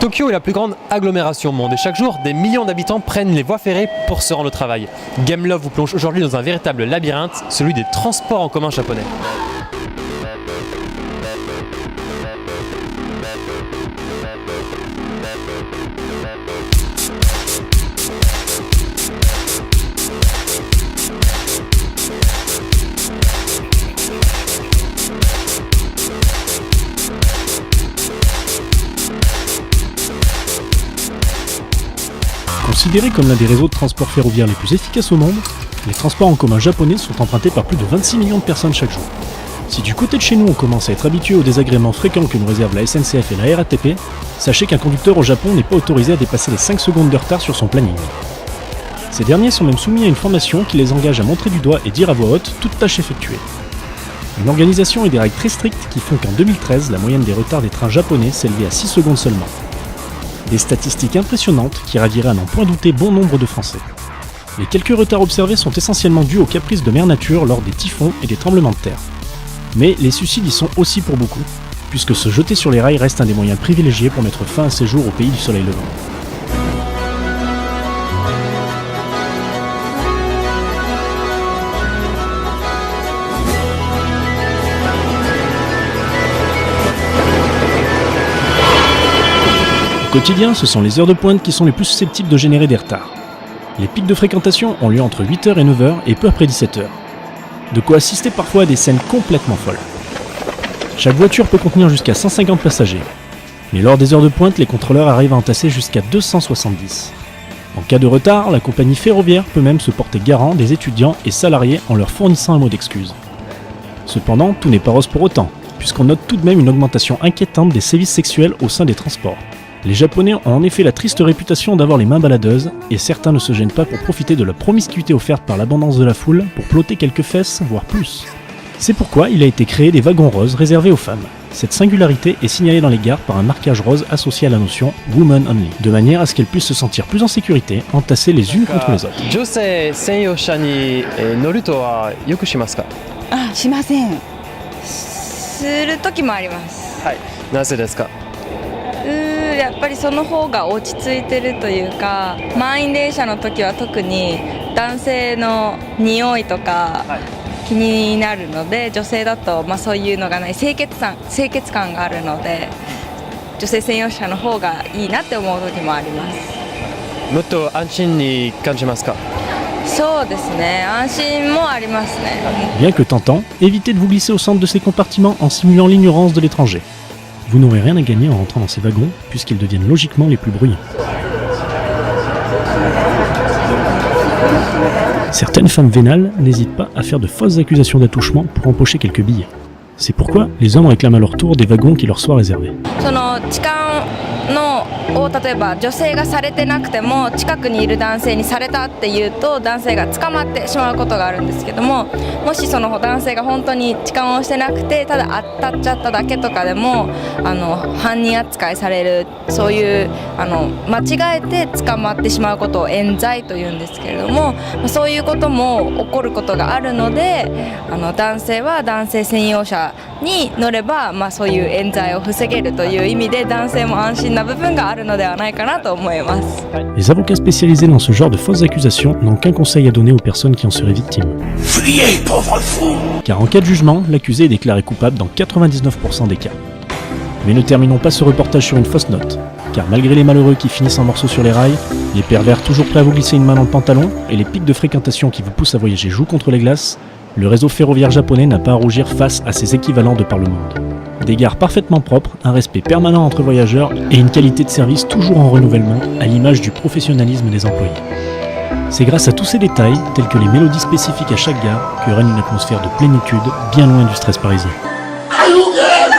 Tokyo est la plus grande agglomération au monde et chaque jour, des millions d'habitants prennent les voies ferrées pour se rendre au travail. Gameloft vous plonge aujourd'hui dans un véritable labyrinthe, celui des transports en commun japonais. Considérés comme l'un des réseaux de transport ferroviaire les plus efficaces au monde, les transports en commun japonais sont empruntés par plus de 26 millions de personnes chaque jour. Si du côté de chez nous on commence à être habitué aux désagréments fréquents que nous réservent la SNCF et la RATP, sachez qu'un conducteur au Japon n'est pas autorisé à dépasser les 5 secondes de retard sur son planning. Ces derniers sont même soumis à une formation qui les engage à montrer du doigt et dire à voix haute toute tâche effectuée. Une organisation et des règles très strictes qui font qu'en 2013, la moyenne des retards des trains japonais s'élevait à 6 secondes seulement. Des statistiques impressionnantes qui raviraient à n'en point douter bon nombre de Français. Les quelques retards observés sont essentiellement dus aux caprices de mère nature lors des typhons et des tremblements de terre. Mais les suicides y sont aussi pour beaucoup, puisque se jeter sur les rails reste un des moyens privilégiés pour mettre fin à ces jours au pays du soleil levant. Au quotidien, ce sont les heures de pointe qui sont les plus susceptibles de générer des retards. Les pics de fréquentation ont lieu entre 8h et 9h et peu après 17h. De quoi assister parfois à des scènes complètement folles. Chaque voiture peut contenir jusqu'à 150 passagers. Mais lors des heures de pointe, les contrôleurs arrivent à entasser jusqu'à 270. En cas de retard, la compagnie ferroviaire peut même se porter garant des étudiants et salariés en leur fournissant un mot d'excuse. Cependant, tout n'est pas rose pour autant, puisqu'on note tout de même une augmentation inquiétante des sévices sexuels au sein des transports. Les Japonais ont en effet la triste réputation d'avoir les mains baladeuses, et certains ne se gênent pas pour profiter de la promiscuité offerte par l'abondance de la foule pour plotter quelques fesses, voire plus. C'est pourquoi il a été créé des wagons roses réservés aux femmes. Cette singularité est signalée dans les gares par un marquage rose associé à la notion « Woman Only », de manière à ce qu'elles puissent se sentir plus en sécurité, entassées les unes contre les autres. 女性専用車に乗るとはよくしますか？しません。する時もあります。はい。なぜですか？やっぱりその方が落ち着いてるというか、満員電車の時は特に男性の匂いとか気になるので、女性だとそういうのがない清潔感があるので、女性専用車の方がいいなって思う時もあります。もっと安心に感じますか？そうですね、安心もありますね。Bien que tentant, évitez de vous glisser au centre de ces compartiments en simulant l'ignorance de l'étranger. Vous n'aurez rien à gagner en rentrant dans ces wagons, puisqu'ils deviennent logiquement les plus bruyants. Certaines femmes vénales n'hésitent pas à faire de fausses accusations d'attouchement pour empocher quelques billets. C'est pourquoi les hommes réclament à leur tour des wagons qui leur soient réservés. 例えば女性がされてなくても近くにいる男性にされたっていうと男性が捕まってしまうことがあるんですけども、もしその男性が本当に痴漢をしてなくてただ当たっちゃっただけとかでも犯人扱いされる、そういう間違えて捕まってしまうことを冤罪というんですけれども、そういうことも起こることがあるので、男性は男性専用車に乗れば、そういう冤罪を防げるという意味で男性も安心な部分があるのではないかなと思います。Les avocats spécialisés dans ce genre de fausses accusations n'ont qu'un conseil à donner aux personnes qui en seraient victimes. Fuyez, pauvre fou! Car en cas de jugement, l'accusé est déclaré coupable dans 99% des cas. Mais ne terminons pas ce reportage sur une fausse note, car malgré les malheureux qui finissent en morceaux sur les rails, les pervers toujours prêts à vous glisser une main dans le pantalon et les pics de fréquentation qui vous poussent à voyager joue contre les glaces, le réseau ferroviaire japonais n'a pas à rougir face à ses équivalents de par le monde. Des gares parfaitement propres, un respect permanent entre voyageurs et une qualité de service toujours en renouvellement, à l'image du professionnalisme des employés. C'est grâce à tous ces détails, tels que les mélodies spécifiques à chaque gare, que règne une atmosphère de plénitude, bien loin du stress parisien. Ayugen!